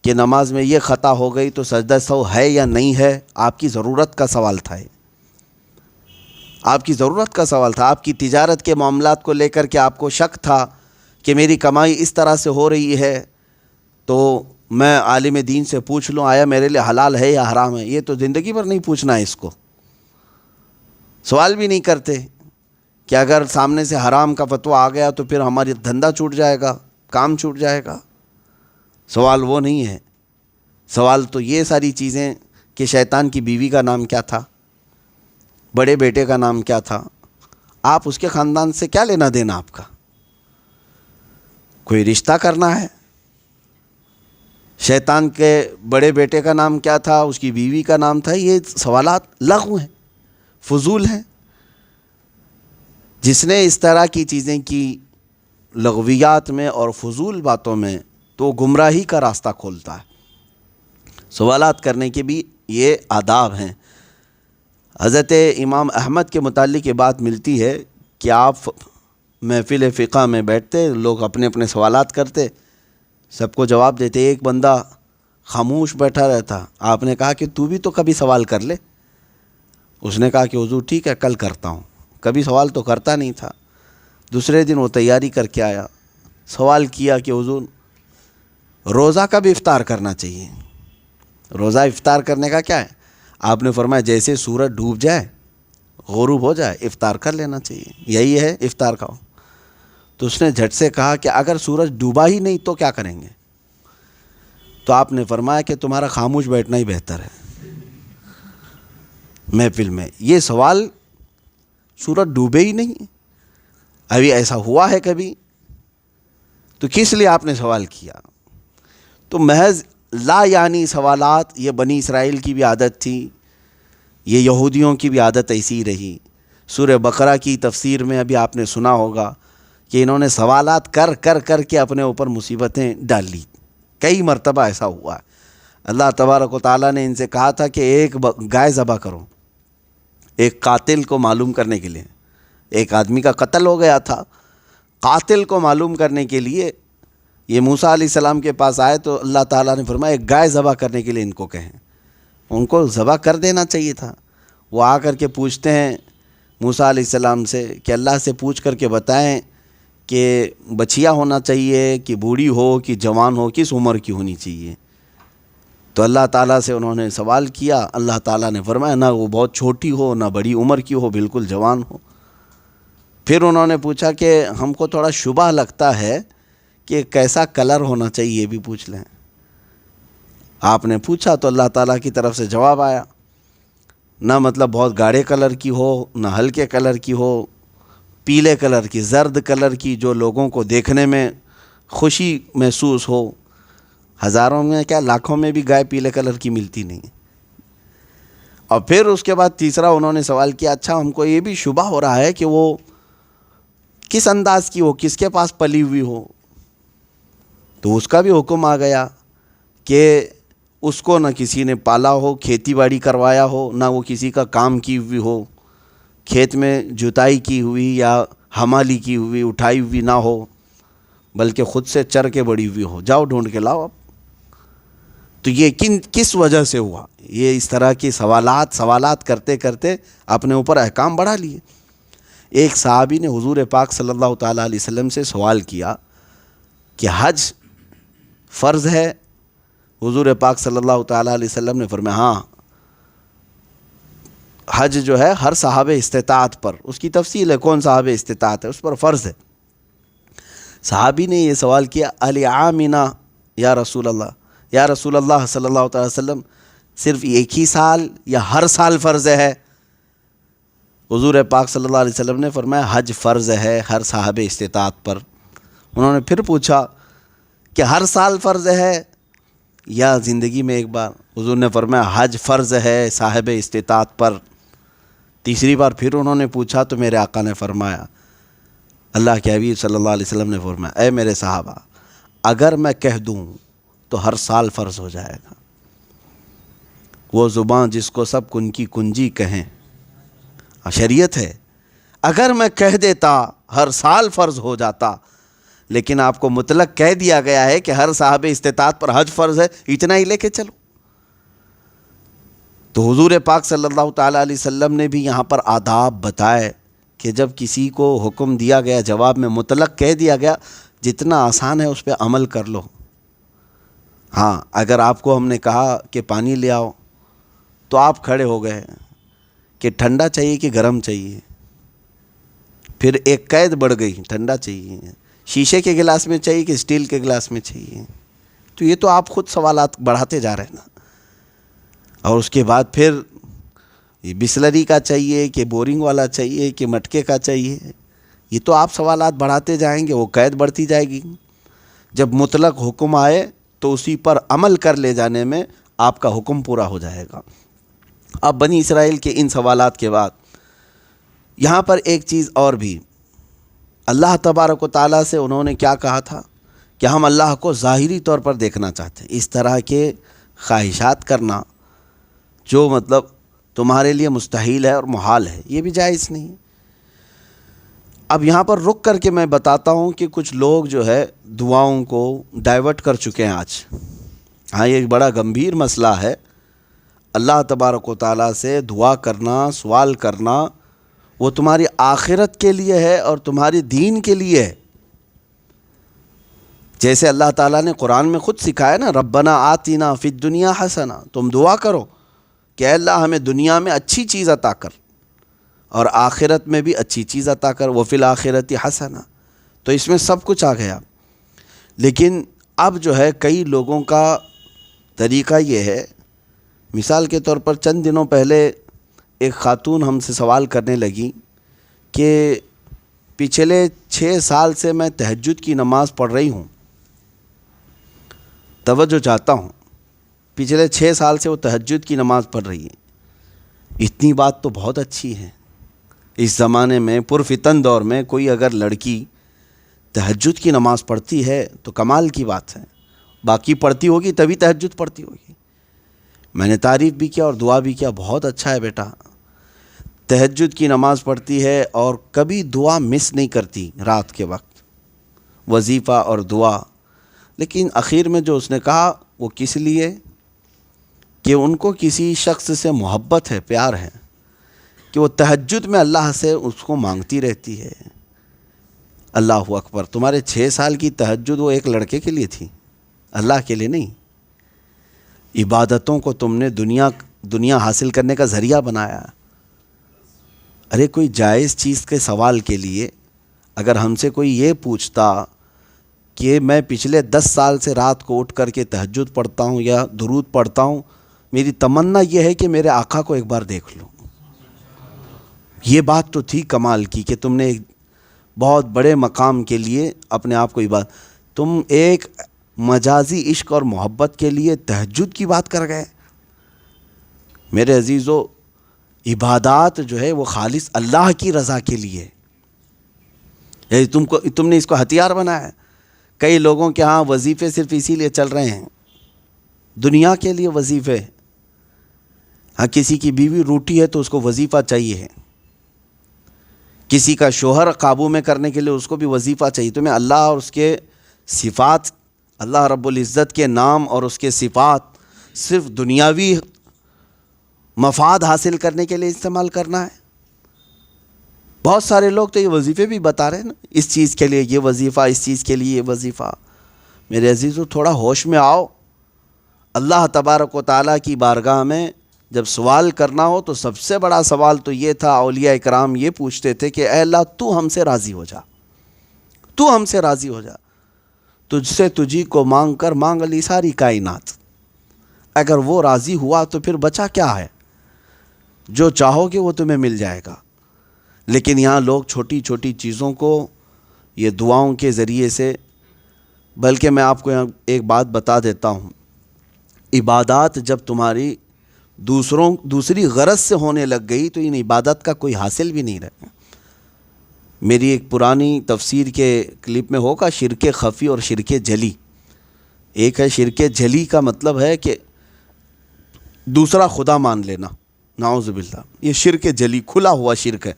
کہ نماز میں یہ خطا ہو گئی تو سجدہ سہو ہے یا نہیں ہے۔ آپ کی ضرورت کا سوال تھا، آپ کی ضرورت کا سوال تھا۔ آپ کی تجارت کے معاملات کو لے کر کے آپ کو شک تھا کہ میری کمائی اس طرح سے ہو رہی ہے تو میں عالم دین سے پوچھ لوں آیا میرے لیے حلال ہے یا حرام ہے۔ یہ تو زندگی بھر نہیں پوچھنا ہے، اس کو سوال بھی نہیں کرتے کہ اگر سامنے سے حرام کا فتویٰ آ گیا تو پھر ہماری دھندا چھوٹ جائے گا، کام چھوٹ جائے گا۔ سوال وہ نہیں ہے، سوال تو یہ ساری چیزیں کہ شیطان کی بیوی کا نام کیا تھا، بڑے بیٹے کا نام کیا تھا، آپ اس کے خاندان سے کیا لینا دینا آپ کا؟ کوئی رشتہ کرنا ہے؟ شیطان کے بڑے بیٹے کا نام کیا تھا، اس کی بیوی کا نام تھا، یہ سوالات لغو ہیں، فضول ہیں۔ جس نے اس طرح کی چیزیں کی لغویات میں اور فضول باتوں میں، تو گمراہی کا راستہ کھولتا ہے۔ سوالات کرنے کے بھی یہ آداب ہیں۔ حضرت امام احمد کے متعلق یہ بات ملتی ہے کہ آپ محفل فقہ میں بیٹھتے، لوگ اپنے اپنے سوالات کرتے، سب کو جواب دیتے، ایک بندہ خاموش بیٹھا رہتا۔ آپ نے کہا کہ تو بھی تو کبھی سوال کر لے۔ اس نے کہا کہ حضور ٹھیک ہے کل کرتا ہوں۔ کبھی سوال تو کرتا نہیں تھا۔ دوسرے دن وہ تیاری کر کے آیا، سوال کیا کہ حضور روزہ کب افطار کرنا چاہیے؟ روزہ افطار کرنے کا کیا ہے؟ آپ نے فرمایا جیسے سورج ڈوب جائے، غروب ہو جائے، افطار کر لینا چاہیے، یہی ہے افطار کا۔ تو اس نے جھٹ سے کہا کہ اگر سورج ڈوبا ہی نہیں تو کیا کریں گے؟ تو آپ نے فرمایا کہ تمہارا خاموش بیٹھنا ہی بہتر ہے محفل میں۔ یہ سوال سورج ڈوبے ہی نہیں، ابھی ایسا ہوا ہے کبھی؟ تو کس لیے آپ نے سوال کیا؟ تو محض لا یعنی سوالات، یہ بنی اسرائیل کی بھی عادت تھی، یہ یہودیوں کی بھی عادت ایسی رہی۔ سورہ بقرہ کی تفسیر میں ابھی آپ نے سنا ہوگا کہ انہوں نے سوالات کر کر کر کے اپنے اوپر مصیبتیں ڈال لی۔ کئی مرتبہ ایسا ہوا ہے۔ اللہ تبارک و تعالیٰ نے ان سے کہا تھا کہ ایک گائے ذبح کرو، ایک قاتل کو معلوم کرنے کے لیے۔ ایک آدمی کا قتل ہو گیا تھا، قاتل کو معلوم کرنے کے لیے یہ موسیٰ علیہ السلام کے پاس آئے تو اللہ تعالیٰ نے فرمایا ایک گائے ذبح کرنے کے لیے ان کو کہیں۔ ان کو ذبح کر دینا چاہیے تھا۔ وہ آ کر کے پوچھتے ہیں موسیٰ علیہ السلام سے کہ اللہ سے پوچھ کر کے بتائیں کہ بچیا ہونا چاہیے کہ بوڑھی ہو کہ جوان ہو، کس عمر کی ہونی چاہیے؟ تو اللہ تعالیٰ سے انہوں نے سوال کیا، اللہ تعالیٰ نے فرمایا نہ وہ بہت چھوٹی ہو نہ بڑی عمر کی ہو، بالکل جوان ہو۔ پھر انہوں نے پوچھا کہ ہم کو تھوڑا شبہ لگتا ہے کہ کیسا کلر ہونا چاہیے، یہ بھی پوچھ لیں۔ آپ نے پوچھا تو اللہ تعالیٰ کی طرف سے جواب آیا، نہ مطلب بہت گاڑے کلر کی ہو، نہ ہلکے کلر کی ہو، پیلے کلر کی، زرد کلر کی، جو لوگوں کو دیکھنے میں خوشی محسوس ہو۔ ہزاروں میں کیا لاکھوں میں بھی گائے پیلے کلر کی ملتی نہیں۔ اور پھر اس کے بعد تیسرا انہوں نے سوال کیا، اچھا ہم کو یہ بھی شبہ ہو رہا ہے کہ وہ کس انداز کی ہو، کس کے پاس پلی ہوئی ہو۔ تو اس کا بھی حکم آ گیا کہ اس کو نہ کسی نے پالا ہو، کھیتی باڑی کروایا ہو، نہ وہ کسی کا کام کی ہوئی ہو، کھیت میں جتائی کی ہوئی یا حمالی کی ہوئی اٹھائی ہوئی نہ ہو، بلکہ خود سے چر کے بڑی ہوئی ہو۔ جاؤ ڈھونڈ کے لاؤ اب۔ تو یہ کس وجہ سے ہوا؟ یہ اس طرح کی سوالات کرتے کرتے اپنے اوپر احکام بڑھا لیے۔ ایک صحابی نے حضور پاک صلی اللہ تعالیٰ علیہ وسلم سے سوال کیا کہ حج فرض ہے؟ حضور پاک صلی اللہ تعالیٰ علیہ وسلم نے فرمایا ہاں، حج جو ہے ہر صاحب استطاعت پر، اس کی تفصیل ہے کون صاحب استطاعت ہے، اس پر فرض ہے۔ صحابی نے یہ سوال کیا العامنا یا رسول اللہ، یا رسول اللہ صلی اللہ تعالیٰ وسلم صرف ایک ہی سال یا ہر سال فرض ہے؟ حضور پاک صلی اللہ علیہ وسلم نے فرمایا حج فرض ہے ہر صاحب استطاعت پر۔ انہوں نے پھر پوچھا کہ ہر سال فرض ہے یا زندگی میں ایک بار؟ حضور نے فرمایا حج فرض ہے صاحب استطاعت پر۔ تیسری بار پھر انہوں نے پوچھا تو میرے آقا نے فرمایا، اللہ کے حبیب صلی اللہ علیہ وسلم نے فرمایا، اے میرے صحابہ، اگر میں کہہ دوں تو ہر سال فرض ہو جائے گا۔ وہ زبان جس کو سب کن کی کنجی کہیں، شریعت ہے۔ اگر میں کہہ دیتا ہر سال فرض ہو جاتا، لیکن آپ کو مطلق کہہ دیا گیا ہے کہ ہر صاحب استطاعت پر حج فرض ہے، اتنا ہی لے کے چلو۔ تو حضور پاک صلی اللہ تعالیٰ علیہ وسلم نے بھی یہاں پر آداب بتائے کہ جب کسی کو حکم دیا گیا، جواب میں مطلق کہہ دیا گیا، جتنا آسان ہے اس پہ عمل کر لو۔ ہاں، اگر آپ کو ہم نے کہا کہ پانی لے آؤ تو آپ کھڑے ہو گئے کہ ٹھنڈا چاہیے کہ گرم چاہیے، پھر ایک قید بڑھ گئی، ٹھنڈا چاہیے، شیشے کے گلاس میں چاہیے کہ اسٹیل کے گلاس میں چاہیے، تو یہ تو آپ خود سوالات بڑھاتے جا رہے ہیں نا۔ اور اس کے بعد پھر یہ بسلری کا چاہیے کہ بورنگ والا چاہیے کہ مٹکے کا چاہیے، یہ تو آپ سوالات بڑھاتے جائیں گے، وہ قید بڑھتی جائے گی۔ جب مطلق حکم آئے تو اسی پر عمل کر لے جانے میں آپ کا حکم پورا ہو جائے گا۔ اب بنی اسرائیل کے ان سوالات کے بعد یہاں پر ایک چیز اور بھی، اللہ تبارک و تعالیٰ سے انہوں نے کیا کہا تھا کہ ہم اللہ کو ظاہری طور پر دیکھنا چاہتے ہیں۔ اس طرح کے خواہشات کرنا جو مطلب تمہارے لیے مستحیل ہے اور محال ہے، یہ بھی جائز نہیں۔ اب یہاں پر رک کر کے میں بتاتا ہوں کہ کچھ لوگ جو ہے دعاؤں کو ڈائیورٹ کر چکے ہیں آج۔ ہاں، یہ ایک بڑا گمبھیر مسئلہ ہے۔ اللہ تبارک و تعالیٰ سے دعا کرنا، سوال کرنا، وہ تمہاری آخرت کے لیے ہے اور تمہاری دین کے لیے ہے۔ جیسے اللہ تعالیٰ نے قرآن میں خود سکھایا نا، ربنا آتنا فی الدنیا حسنہ، تم دعا کرو کہ اے اللہ ہمیں دنیا میں اچھی چیز عطا کر اور آخرت میں بھی اچھی چیز عطا کر، وفی الآخرۃ حسنہ۔ تو اس میں سب کچھ آ گیا۔ لیکن اب جو ہے کئی لوگوں کا طریقہ یہ ہے، مثال کے طور پر چند دنوں پہلے ایک خاتون ہم سے سوال کرنے لگی کہ پچھلے 6 سال سے میں تہجد کی نماز پڑھ رہی ہوں، توجہ چاہتا ہوں، پچھلے 6 سال سے وہ تہجد کی نماز پڑھ رہی ہے۔ اتنی بات تو بہت اچھی ہے۔ اس زمانے میں پرفتن دور میں کوئی اگر لڑکی تہجد کی نماز پڑھتی ہے تو کمال کی بات ہے۔ باقی پڑھتی ہوگی تبھی تہجد پڑھتی ہوگی۔ میں نے تعریف بھی کیا اور دعا بھی کیا، بہت اچھا ہے بیٹا، تہجد کی نماز پڑھتی ہے اور کبھی دعا مس نہیں کرتی رات کے وقت، وظیفہ اور دعا۔ لیکن اخیر میں جو اس نے کہا وہ کس لیے کہ ان کو کسی شخص سے محبت ہے، پیار ہے، کہ وہ تہجد میں اللہ سے اس کو مانگتی رہتی ہے۔ اللہ اکبر، تمہارے 6 سال کی تہجد وہ ایک لڑکے کے لیے تھی، اللہ کے لیے نہیں۔ عبادتوں کو تم نے دنیا حاصل کرنے کا ذریعہ بنایا۔ ارے کوئی جائز چیز کے سوال کے لیے اگر ہم سے کوئی یہ پوچھتا کہ میں پچھلے 10 سال سے رات کو اٹھ کر کے تہجد پڑھتا ہوں یا درود پڑھتا ہوں، میری تمنا یہ ہے کہ میرے آقا کو ایک بار دیکھ لوں۔ یہ بات تو تھی کمال کی کہ تم نے ایک بہت بڑے مقام کے لیے اپنے آپ کو تم ایک مجازی عشق اور محبت کے لیے تہجد کی بات کر گئے۔ میرے عزیزو، عبادات جو ہے وہ خالص اللہ کی رضا کے لیے، تم نے اس کو ہتھیار بنایا ہے۔ کئی لوگوں کے ہاں وظیفے صرف اسی لیے چل رہے ہیں، دنیا کے لیے وظیفے۔ ہاں کسی کی بیوی روٹی ہے تو اس کو وظیفہ چاہیے ہے، کسی کا شوہر قابو میں کرنے کے لیے اس کو بھی وظیفہ چاہیے۔ تمہیں اللہ اور اس کے صفات، اللہ رب العزت کے نام اور اس کے صفات صرف دنیاوی مفاد حاصل کرنے کے لیے استعمال کرنا ہے۔ بہت سارے لوگ تو یہ وظیفے بھی بتا رہے ہیں نا، اس چیز کے لیے یہ وظیفہ، اس چیز کے لیے یہ وظیفہ۔ میرے عزیزو، تھوڑا ہوش میں آؤ۔ اللہ تبارک و تعالیٰ کی بارگاہ میں جب سوال کرنا ہو تو سب سے بڑا سوال تو یہ تھا، اولیاء اکرام یہ پوچھتے تھے کہ اے اللہ تو ہم سے راضی ہو جا، تو ہم سے راضی ہو جا، تجھ سے تجھی کو مانگ کر مانگ لی ساری کائنات۔ اگر وہ راضی ہوا تو پھر بچا کیا ہے؟ جو چاہو گے وہ تمہیں مل جائے گا۔ لیکن یہاں لوگ چھوٹی چھوٹی چیزوں کو یہ دعاؤں کے ذریعے سے، بلکہ میں آپ کو یہاں ایک بات بتا دیتا ہوں، عبادات جب تمہاری دوسری غرض سے ہونے لگ گئی تو ان عبادت کا کوئی حاصل بھی نہیں رہے۔ میری ایک پرانی تفسیر کے کلپ میں ہوگا شرک خفی اور شرک جلی۔ ایک ہے شرک جلی کا مطلب ہے کہ دوسرا خدا مان لینا، نعوذ باللہ، یہ شرک جلی کھلا ہوا شرک ہے۔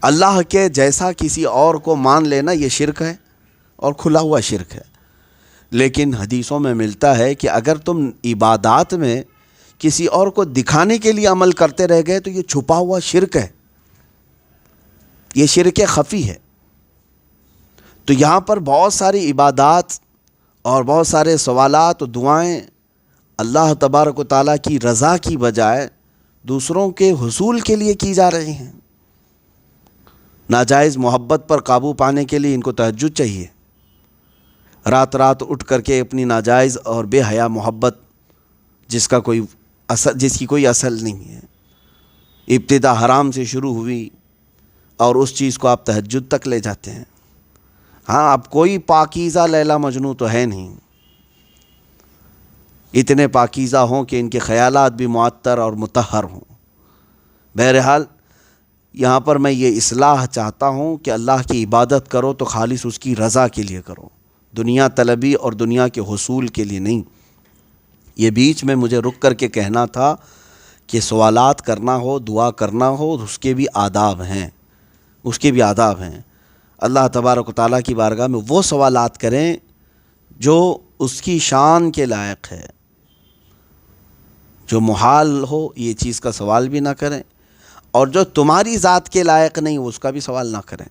اللہ کے جیسا کسی اور کو مان لینا یہ شرک ہے اور کھلا ہوا شرک ہے۔ لیکن حدیثوں میں ملتا ہے کہ اگر تم عبادات میں کسی اور کو دکھانے کے لیے عمل کرتے رہ گئے تو یہ چھپا ہوا شرک ہے، یہ شرک خفی ہے۔ تو یہاں پر بہت ساری عبادات اور بہت سارے سوالات و دعائیں اللہ تبارک و تعالیٰ کی رضا کی بجائے دوسروں کے حصول کے لیے کی جا رہی ہیں۔ ناجائز محبت پر قابو پانے کے لیے ان کو تہجد چاہیے، رات رات اٹھ کر کے اپنی ناجائز اور بے حیا محبت جس کی کوئی اصل نہیں ہے، ابتدا حرام سے شروع ہوئی اور اس چیز کو آپ تہجد تک لے جاتے ہیں۔ ہاں اب کوئی پاکیزہ لیلا مجنوں تو ہے نہیں، اتنے پاکیزہ ہوں کہ ان کے خیالات بھی معطر اور مطہر ہوں۔ بہرحال یہاں پر میں یہ اصلاح چاہتا ہوں کہ اللہ کی عبادت کرو تو خالص اس کی رضا کے لیے کرو، دنیا طلبی اور دنیا کے حصول کے لیے نہیں۔ یہ بیچ میں مجھے رک کر کے کہنا تھا کہ سوالات کرنا ہو، دعا کرنا ہو، اس کے بھی آداب ہیں، اس کے بھی آداب ہیں۔ اللہ تبارک و تعالیٰ کی بارگاہ میں وہ سوالات کریں جو اس کی شان کے لائق ہے، جو محال ہو یہ چیز کا سوال بھی نہ کریں، اور جو تمہاری ذات کے لائق نہیں اس کا بھی سوال نہ کریں۔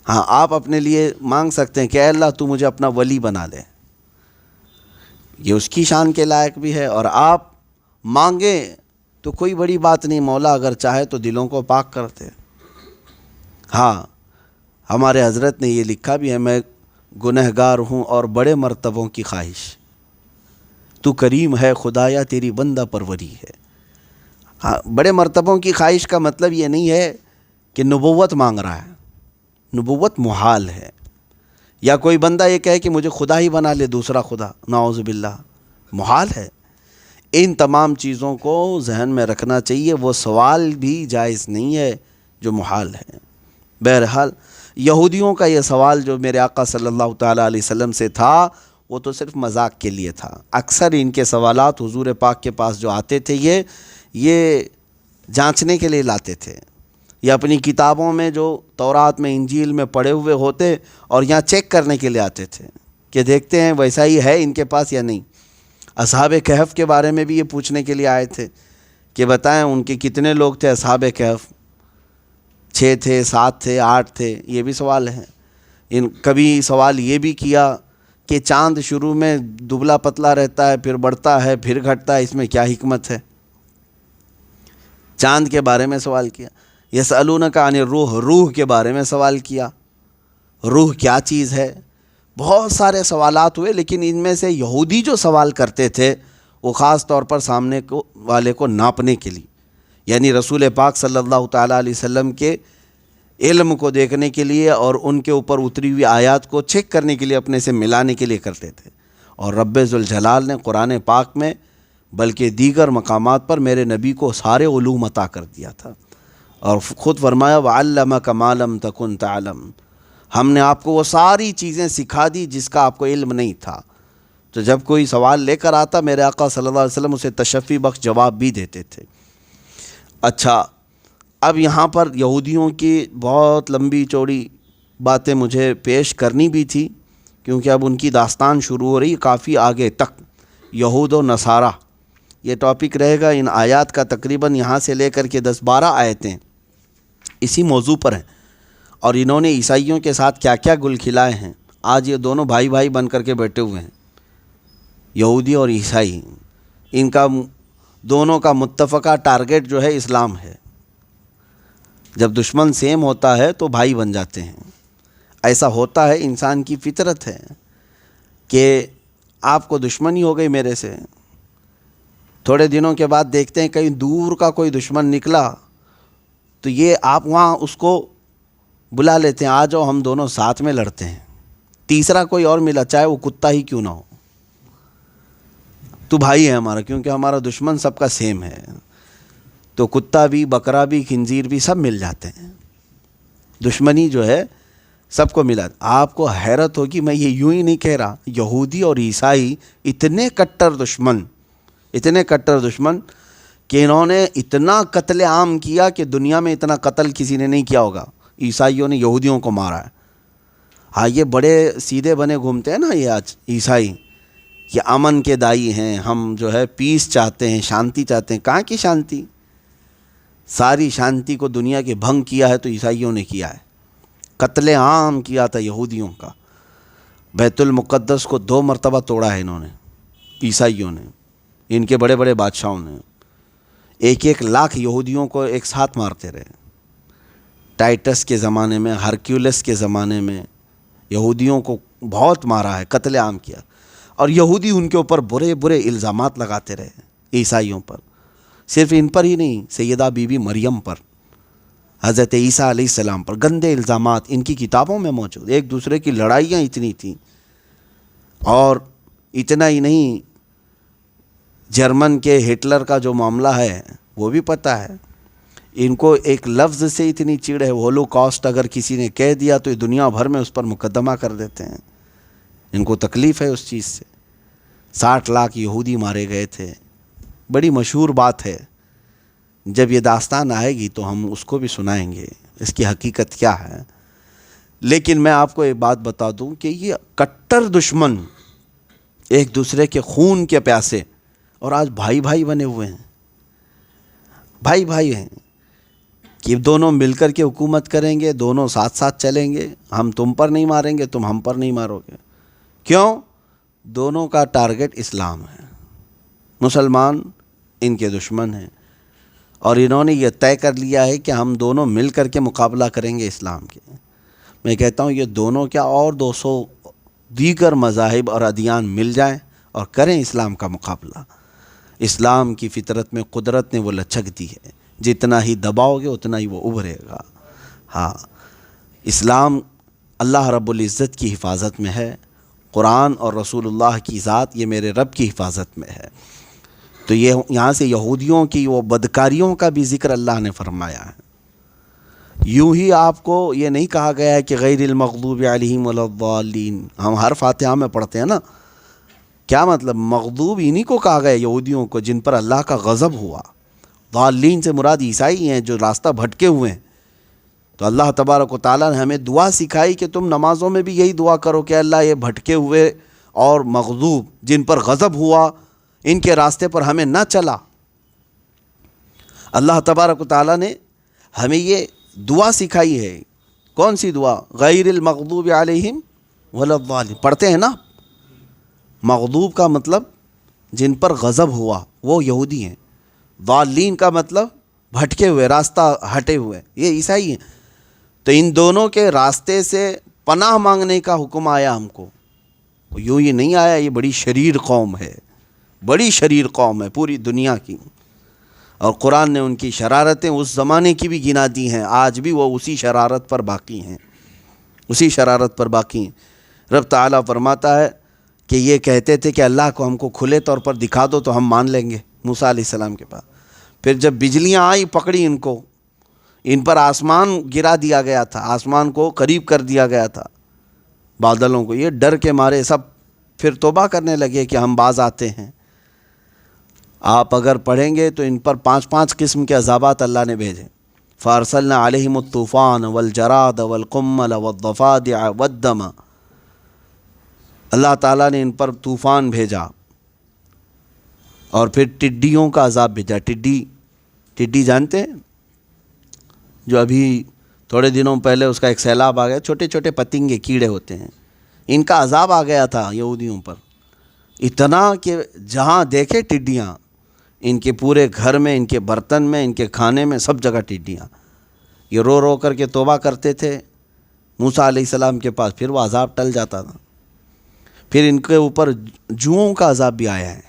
ہاں آپ اپنے لیے مانگ سکتے ہیں کہ اے اللہ تو مجھے اپنا ولی بنا لے، یہ اس کی شان کے لائق بھی ہے، اور آپ مانگیں تو کوئی بڑی بات نہیں، مولا اگر چاہے تو دلوں کو پاک کرتے۔ ہاں ہمارے حضرت نے یہ لکھا بھی ہے، میں گنہگار ہوں اور بڑے مرتبوں کی خواہش، تو کریم ہے خدایا تیری بندہ پروری ہے۔ ہاں بڑے مرتبوں کی خواہش کا مطلب یہ نہیں ہے کہ نبوت مانگ رہا ہے، نبوت محال ہے، یا کوئی بندہ یہ کہے کہ مجھے خدا ہی بنا لے دوسرا خدا، نعوذ باللہ، محال ہے۔ ان تمام چیزوں کو ذہن میں رکھنا چاہیے، وہ سوال بھی جائز نہیں ہے جو محال ہے۔ بہرحال یہودیوں کا یہ سوال جو میرے آقا صلی اللہ تعالیٰ علیہ وسلم سے تھا وہ تو صرف مذاق کے لیے تھا۔ اکثر ان کے سوالات حضور پاک کے پاس جو آتے تھے یہ جانچنے کے لیے لاتے تھے، یا اپنی کتابوں میں جو تورات میں انجیل میں پڑھے ہوئے ہوتے اور یہاں چیک کرنے کے لیے آتے تھے کہ دیکھتے ہیں ویسا ہی ہے ان کے پاس یا نہیں۔ اصحاب کہف کے بارے میں بھی یہ پوچھنے کے لیے آئے تھے کہ بتائیں ان کے کتنے لوگ تھے اصحاب کہف، 6 تھے، 7 تھے، 8 تھے، یہ بھی سوال ہیں۔ کبھی سوال یہ بھی کیا کہ چاند شروع میں دبلا پتلا رہتا ہے، پھر بڑھتا ہے، پھر گھٹتا ہے، اس میں کیا حکمت ہے؟ چاند کے بارے میں سوال کیا۔ یسألونک عن الروح، روح کے بارے میں سوال کیا۔ روح کیا چیز ہے، بہت سارے سوالات ہوئے، لیکن ان میں سے یہودی جو سوال کرتے تھے وہ خاص طور پر سامنے والے کو ناپنے کے لیے، یعنی رسول پاک صلی اللہ تعالیٰ علیہ وسلم کے علم کو دیکھنے کے لیے اور ان کے اوپر اتری ہوئی آیات کو چیک کرنے کے لیے، اپنے سے ملانے کے لیے کرتے تھے۔ اور رب ذوالجلال نے قرآن پاک میں بلکہ دیگر مقامات پر میرے نبی کو سارے علوم عطا کر دیا تھا، اور خود فرمایا وَعَلَّمَكَ مَا لَمْ تَكُنْ تَعْلَمْ، ہم نے آپ کو وہ ساری چیزیں سکھا دی جس کا آپ کو علم نہیں تھا۔ تو جب کوئی سوال لے کر آتا میرے آقا صلی اللہ علیہ وسلم اسے تشفی بخش جواب بھی دیتے تھے۔ اچھا، اب یہاں پر یہودیوں کی بہت لمبی چوڑی باتیں مجھے پیش کرنی بھی تھی، کیونکہ اب ان کی داستان شروع ہو رہی کافی آگے تک، یہود و نصارہ یہ ٹاپک رہے گا۔ ان آیات کا تقریباً یہاں سے لے کر کے 10-12 آیتیں اسی موضوع پر ہیں، اور انہوں نے عیسائیوں کے ساتھ کیا کیا گل کھلائے ہیں۔ آج یہ دونوں بھائی بھائی بن کر کے بیٹھے ہوئے ہیں، یہودی اور عیسائی، ان کا دونوں کا متفقہ ٹارگٹ جو ہے اسلام ہے۔ جب دشمن سیم ہوتا ہے تو بھائی بن جاتے ہیں، ایسا ہوتا ہے، انسان کی فطرت ہے کہ آپ کو دشمنی ہو گئی میرے سے، تھوڑے دنوں کے بعد دیکھتے ہیں کہیں دور کا کوئی دشمن نکلا تو یہ آپ وہاں اس کو بلا لیتے ہیں، آ جاؤ ہم دونوں ساتھ میں لڑتے ہیں۔ تیسرا کوئی اور ملا، چاہے وہ کتا ہی کیوں نہ ہو، تو بھائی ہے ہمارا، کیونکہ ہمارا دشمن سب کا سیم ہے، تو کتا بھی، بکرا بھی، خنزیر بھی سب مل جاتے ہیں۔ دشمنی جو ہے سب کو ملا۔ آپ کو حیرت ہوگی، میں یہ یوں ہی نہیں کہہ رہا، یہودی اور عیسائی اتنے کٹر دشمن کہ انہوں نے اتنا قتل عام کیا کہ دنیا میں اتنا قتل کسی نے نہیں کیا ہوگا۔ عیسائیوں نے یہودیوں کو مارا ہے۔ ہاں، یہ بڑے سیدھے بنے گھومتے ہیں نا یہ آج عیسائی، یہ امن کے دائی ہیں، ہم جو ہے پیس چاہتے ہیں، شانتی چاہتے ہیں۔ کہاں کی شانتی؟ ساری شانتی کو دنیا کے بھنگ کیا ہے تو عیسائیوں نے کیا ہے۔ قتل عام کیا تھا یہودیوں کا، بیت المقدس کو 2 مرتبہ توڑا ہے انہوں نے، عیسائیوں نے، ان کے بڑے بڑے بادشاہوں نے 1-1 لاکھ یہودیوں کو ایک ساتھ مارتے رہے۔ ٹائٹس کے زمانے میں، ہرکیولس کے زمانے میں یہودیوں کو بہت مارا ہے، قتل عام کیا، اور یہودی ان کے اوپر برے برے الزامات لگاتے رہے عیسائیوں پر، صرف ان پر ہی نہیں، سیدہ بی بی مریم پر، حضرت عیسیٰ علیہ السلام پر گندے الزامات ان کی کتابوں میں موجود۔ ایک دوسرے کی لڑائیاں اتنی تھیں، اور اتنا ہی نہیں، جرمن کے ہٹلر کا جو معاملہ ہے وہ بھی پتہ ہے۔ ان کو ایک لفظ سے اتنی چڑ ہے، ہولوکاسٹ اگر کسی نے کہہ دیا تو دنیا بھر میں اس پر مقدمہ کر دیتے ہیں، ان کو تکلیف ہے اس چیز سے۔ 60 لاکھ یہودی مارے گئے تھے، بڑی مشہور بات ہے، جب یہ داستان آئے گی تو ہم اس کو بھی سنائیں گے، اس کی حقیقت کیا ہے۔ لیکن میں آپ کو ایک بات بتا دوں کہ یہ کٹر دشمن ایک دوسرے کے خون کے پیاسے، اور آج بھائی بھائی بنے ہوئے ہیں، بھائی بھائی ہیں کہ دونوں مل کر کے حکومت کریں گے، دونوں ساتھ ساتھ چلیں گے، ہم تم پر نہیں ماریں گے، تم ہم پر نہیں مارو گے۔ کیوں؟ دونوں کا ٹارگٹ اسلام ہے، مسلمان ان کے دشمن ہیں، اور انہوں نے یہ طے کر لیا ہے کہ ہم دونوں مل کر کے مقابلہ کریں گے اسلام کے۔ میں کہتا ہوں یہ دونوں کیا اور 200 دیگر مذاہب اور ادیان مل جائیں اور کریں اسلام کا مقابلہ۔ اسلام کی فطرت میں قدرت نے وہ لچک دی ہے، جتنا ہی دباؤ گے اتنا ہی وہ ابھرے گا۔ ہاں، اسلام اللہ رب العزت کی حفاظت میں ہے، قرآن اور رسول اللہ کی ذات یہ میرے رب کی حفاظت میں ہے۔ تو یہ یہاں سے یہودیوں کی وہ بدکاریوں کا بھی ذکر اللہ نے فرمایا ہے۔ یوں ہی آپ کو یہ نہیں کہا گیا ہے کہ غیر المغضوب علیہم ولا الضالین، ہم ہر فاتحہ میں پڑھتے ہیں نا، کیا مطلب؟ مغضوب انہی کو کہا گیا یہودیوں کو جن پر اللہ کا غضب ہوا۔ ضالین سے مراد عیسائی ہیں جو راستہ بھٹکے ہوئے ہیں۔ تو اللہ تبارک و تعالیٰ نے ہمیں دعا سکھائی کہ تم نمازوں میں بھی یہی دعا کرو کہ اللہ یہ بھٹکے ہوئے اور مغضوب جن پر غضب ہوا ان کے راستے پر ہمیں نہ چلا۔ اللہ تبارک و تعالیٰ نے ہمیں یہ دعا سکھائی ہے۔ کون سی دعا؟ غیر المغضوب علیہم ولا الضالین، پڑھتے ہیں نا۔ مغضوب کا مطلب جن پر غضب ہوا وہ یہودی ہیں، ضالین کا مطلب بھٹکے ہوئے، راستہ ہٹے ہوئے، یہ عیسائی ہیں۔ تو ان دونوں کے راستے سے پناہ مانگنے کا حکم آیا ہم کو، یوں ہی نہیں آیا، یہ بڑی شریر قوم ہے، بڑی شریر قوم ہے پوری دنیا کی، اور قرآن نے ان کی شرارتیں اس زمانے کی بھی گنا دی ہیں، آج بھی وہ اسی شرارت پر باقی ہیں، اسی شرارت پر باقی ہیں۔ رب تعالیٰ فرماتا ہے کہ یہ کہتے تھے کہ اللہ کو ہم کو کھلے طور پر دکھا دو تو ہم مان لیں گے موسیٰ علیہ السلام کے پاس۔ پھر جب بجلیاں آئی پکڑی ان کو، ان پر آسمان گرا دیا گیا تھا، آسمان کو قریب کر دیا گیا تھا بادلوں کو، یہ ڈر کے مارے سب پھر توبہ کرنے لگے کہ ہم باز آتے ہیں۔ آپ اگر پڑھیں گے تو ان پر 5 قسم کے عذابات اللہ نے بھیجے۔ فارسلنا علیہم الطوفان والجراد والقمل والضفادع والدم، اللہ تعالیٰ نے ان پر طوفان بھیجا، اور پھر ٹڈیوں کا عذاب بھیجا۔ ٹڈی جانتے ہیں؟ جو ابھی تھوڑے دنوں پہلے اس کا ایک سیلاب آ گیا، چھوٹے چھوٹے پتنگے کیڑے ہوتے ہیں، ان کا عذاب آ گیا تھا یہودیوں پر، اتنا کہ جہاں دیکھے ٹڈیاں، ان کے پورے گھر میں، ان کے برتن میں، ان کے کھانے میں، سب جگہ ٹڈیاں۔ یہ رو رو کر کے توبہ کرتے تھے موسیٰ علیہ السلام کے پاس، پھر وہ عذاب ٹل جاتا تھا۔ پھر ان کے اوپر جوؤں کا عذاب بھی آیا ہے۔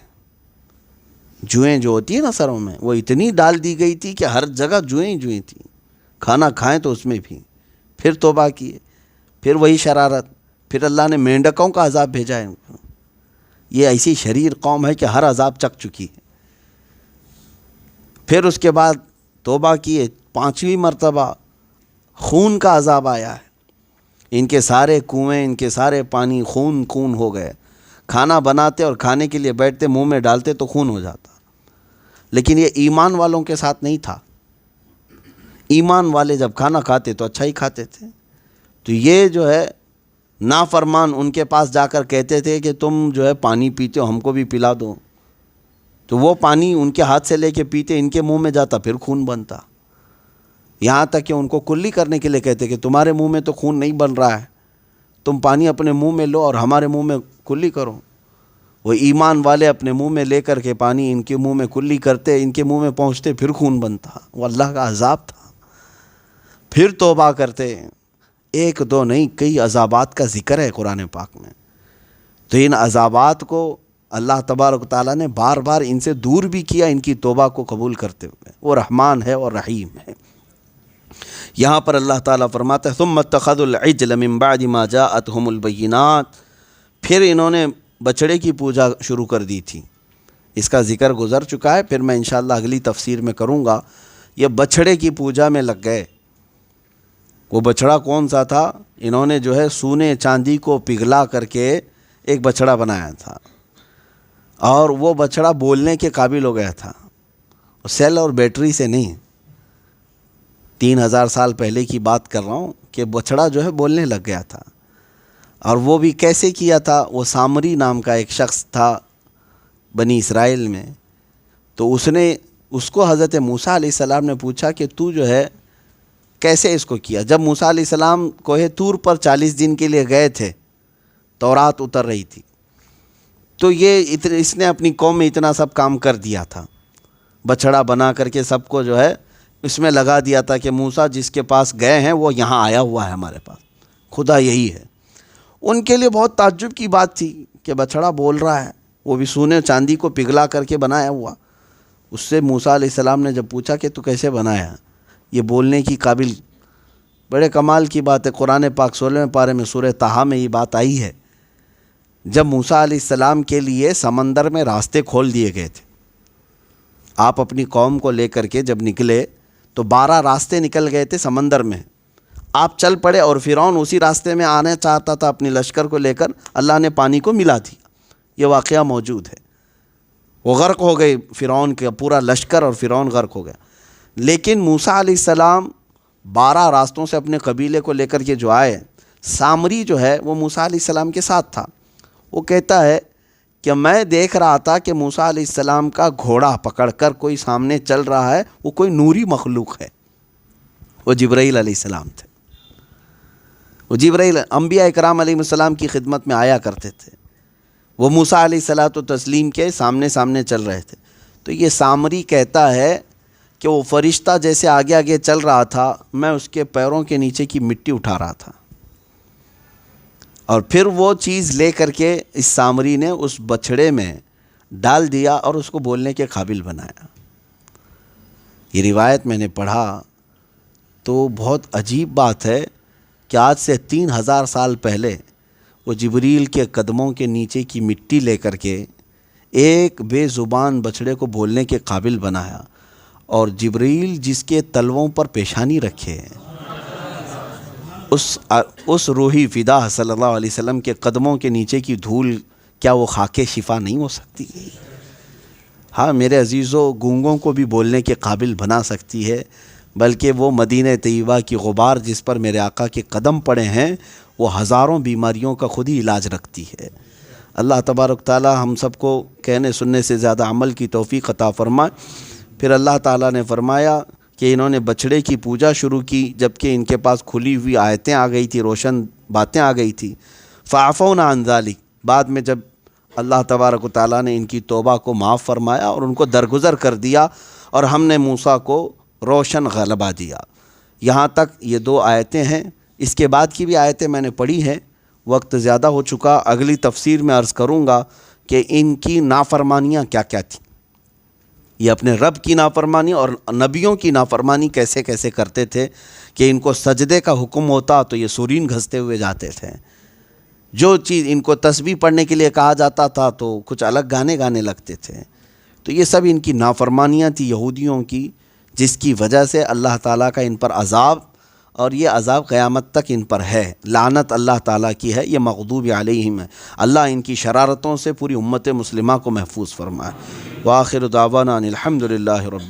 جوئیں جو ہوتی ہیں نا سروں میں، وہ اتنی ڈال دی گئی تھی کہ ہر جگہ جوئیں ہی جوئیں تھیں، کھانا کھائیں تو اس میں بھی۔ پھر توبہ کیے، پھر وہی شرارت، پھر اللہ نے مینڈکوں کا عذاب بھیجا ہے ان کو۔ یہ ایسی شریر قوم ہے کہ ہر عذاب چکھ چکی ہے۔ پھر اس کے بعد توبہ کیے، 5ویں مرتبہ خون کا عذاب آیا ہے۔ ان کے سارے کنویں، ان کے سارے پانی خون ہو گئے۔ کھانا بناتے اور کھانے کے لیے بیٹھتے، منہ میں ڈالتے تو خون ہو جاتا۔ لیکن یہ ایمان والوں کے ساتھ نہیں تھا۔ ایمان والے جب کھانا کھاتے تو اچھا ہی کھاتے تھے۔ تو یہ جو ہے نافرمان ان کے پاس جا کر کہتے تھے کہ تم جو ہے پانی پیتے ہو، ہم کو بھی پلا دو، تو وہ پانی ان کے ہاتھ سے لے کے پیتے، ان کے منہ میں جاتا، پھر خون بنتا۔ یہاں تک کہ ان کو کلی کرنے کے لیے کہتے کہ تمہارے منہ میں تو خون نہیں بن رہا ہے، تم پانی اپنے منہ میں لو اور ہمارے منہ میں کلی کرو۔ وہ ایمان والے اپنے منہ میں لے کر کے پانی ان کے منہ میں کلی کرتے، ان کے منہ میں پہنچتے، پھر خون بنتا۔ وہ اللہ کا عذاب تھا۔ پھر توبہ کرتے، 1 2 نہیں، کئی عذابات کا ذکر ہے قرآن پاک میں۔ تو ان عذابات کو اللہ تبارک و تعالیٰ نے بار بار ان سے دور بھی کیا، ان کی توبہ کو قبول کرتے ہوئے۔ وہ رحمان ہے اور رحیم ہے۔ یہاں پر اللہ تعالیٰ فرماتا ہے ثم اتخذوا العجل من بعد ما جاءتهم البینات، پھر انہوں نے بچڑے کی پوجا شروع کر دی تھی۔ اس کا ذکر گزر چکا ہے، پھر میں انشاءاللہ اگلی تفسیر میں کروں گا۔ یہ بچڑے کی پوجا میں لگ گئے۔ وہ بچڑا کون سا تھا؟ انہوں نے جو ہے سونے چاندی کو پگھلا کر کے ایک بچڑا بنایا تھا، اور وہ بچڑا بولنے کے قابل ہو گیا تھا، سیل اور بیٹری سے نہیں۔ 3000 سال پہلے کی بات کر رہا ہوں کہ بچڑا جو ہے بولنے لگ گیا تھا۔ اور وہ بھی کیسے کیا تھا؟ وہ سامری نام کا ایک شخص تھا بنی اسرائیل میں، تو اس کو حضرت موسیٰ علیہ السلام نے پوچھا کہ تو جو ہے کیسے اس کو کیا؟ جب موسیٰ علیہ السلام کوہ طور پر 40 دن کے لیے گئے تھے، تورات اتر رہی تھی، تو اس نے اپنی قوم میں اتنا سب کام کر دیا تھا، بچڑا بنا کر کے سب کو جو ہے اس میں لگا دیا تھا کہ موسیٰ جس کے پاس گئے ہیں وہ یہاں آیا ہوا ہے ہمارے پاس، خدا یہی ہے۔ ان کے لیے بہت تعجب کی بات تھی کہ بچڑا بول رہا ہے، وہ بھی سونے چاندی کو پگھلا کر کے بنایا ہوا۔ اس سے موسیٰ علیہ السلام نے جب پوچھا کہ تو کیسے بنایا، یہ بولنے کی قابل، بڑے کمال کی بات ہے۔ قرآن پاک 16ویں پارے میں سورہ طٰہٰ میں یہ بات آئی ہے، جب موسیٰ علیہ السلام کے لیے سمندر میں راستے کھول دیے گئے تھے۔ آپ اپنی قوم کو لے کر کے جب نکلے تو 12 راستے نکل گئے تھے سمندر میں، آپ چل پڑے، اور فرعون اسی راستے میں آنا چاہتا تھا اپنی لشکر کو لے کر، اللہ نے پانی کو ملا دیا۔ یہ واقعہ موجود ہے۔ وہ غرق ہو گئے، فرعون کا پورا لشکر اور فرعون غرق ہو گیا۔ لیکن موسیٰ علیہ السلام 12 راستوں سے اپنے قبیلے کو لے کر کے جو آئے، سامری جو ہے وہ موسیٰ علیہ السلام کے ساتھ تھا۔ وہ کہتا ہے کہ میں دیکھ رہا تھا کہ موسیٰ علیہ السلام کا گھوڑا پکڑ کر کوئی سامنے چل رہا ہے، وہ کوئی نوری مخلوق ہے۔ وہ جبرائیل علیہ السلام تھے۔ وہ جبرائیل انبیاء اکرام علیہ السلام کی خدمت میں آیا کرتے تھے۔ وہ موسیٰ علیہ الصلوۃ والتسلیم کے سامنے چل رہے تھے۔ تو یہ سامری کہتا ہے کہ وہ فرشتہ جیسے آگے آگے چل رہا تھا، میں اس کے پیروں کے نیچے کی مٹی اٹھا رہا تھا۔ اور پھر وہ چیز لے کر کے اس سامری نے اس بچھڑے میں ڈال دیا اور اس کو بولنے کے قابل بنایا۔ یہ روایت میں نے پڑھا تو بہت عجیب بات ہے کہ آج سے 3000 سال پہلے وہ جبریل کے قدموں کے نیچے کی مٹی لے کر کے ایک بے زبان بچھڑے کو بولنے کے قابل بنایا، اور جبریل جس کے تلووں پر پیشانی رکھے، اس روحی فدا صلی اللہ علیہ وسلم کے قدموں کے نیچے کی دھول کیا وہ خاک شفا نہیں ہو سکتی؟ ہاں میرے عزیزو، گونگوں کو بھی بولنے کے قابل بنا سکتی ہے، بلکہ وہ مدینہ طیبہ کی غبار جس پر میرے آقا کے قدم پڑے ہیں وہ ہزاروں بیماریوں کا خود ہی علاج رکھتی ہے۔ اللہ تبارک تعالی ہم سب کو کہنے سننے سے زیادہ عمل کی توفیق عطا فرمائے۔ پھر اللہ تعالیٰ نے فرمایا کہ انہوں نے بچھڑے کی پوجا شروع کی جبکہ ان کے پاس کھلی ہوئی آیتیں آ گئی تھی، روشن باتیں آ گئی تھی۔ فعفونا عن ذلک، بعد میں جب اللہ تبارک و تعالیٰ نے ان کی توبہ کو معاف فرمایا اور ان کو درگزر کر دیا، اور ہم نے موسیٰ کو روشن غلبہ دیا۔ یہاں تک یہ 2 آیتیں ہیں۔ اس کے بعد کی بھی آیتیں میں نے پڑھی ہیں، وقت زیادہ ہو چکا، اگلی تفسیر میں عرض کروں گا کہ ان کی نافرمانیاں کیا کیا تھیں، یہ اپنے رب کی نافرمانی اور نبیوں کی نافرمانی کیسے کیسے کرتے تھے کہ ان کو سجدے کا حکم ہوتا تو یہ سورین گھستے ہوئے جاتے تھے، جو چیز ان کو تسبیح پڑھنے کے لیے کہا جاتا تھا تو کچھ الگ گانے گانے لگتے تھے۔ تو یہ سب ان کی نافرمانیاں تھیں یہودیوں کی، جس کی وجہ سے اللہ تعالیٰ کا ان پر عذاب، اور یہ عذاب قیامت تک ان پر ہے، لعنت اللہ تعالیٰ کی ہے، یہ مغضوب علیہم ہے۔ اللہ ان کی شرارتوں سے پوری امت مسلمہ کو محفوظ فرمائے۔ وآخر دعوانا ان الحمد للہ رب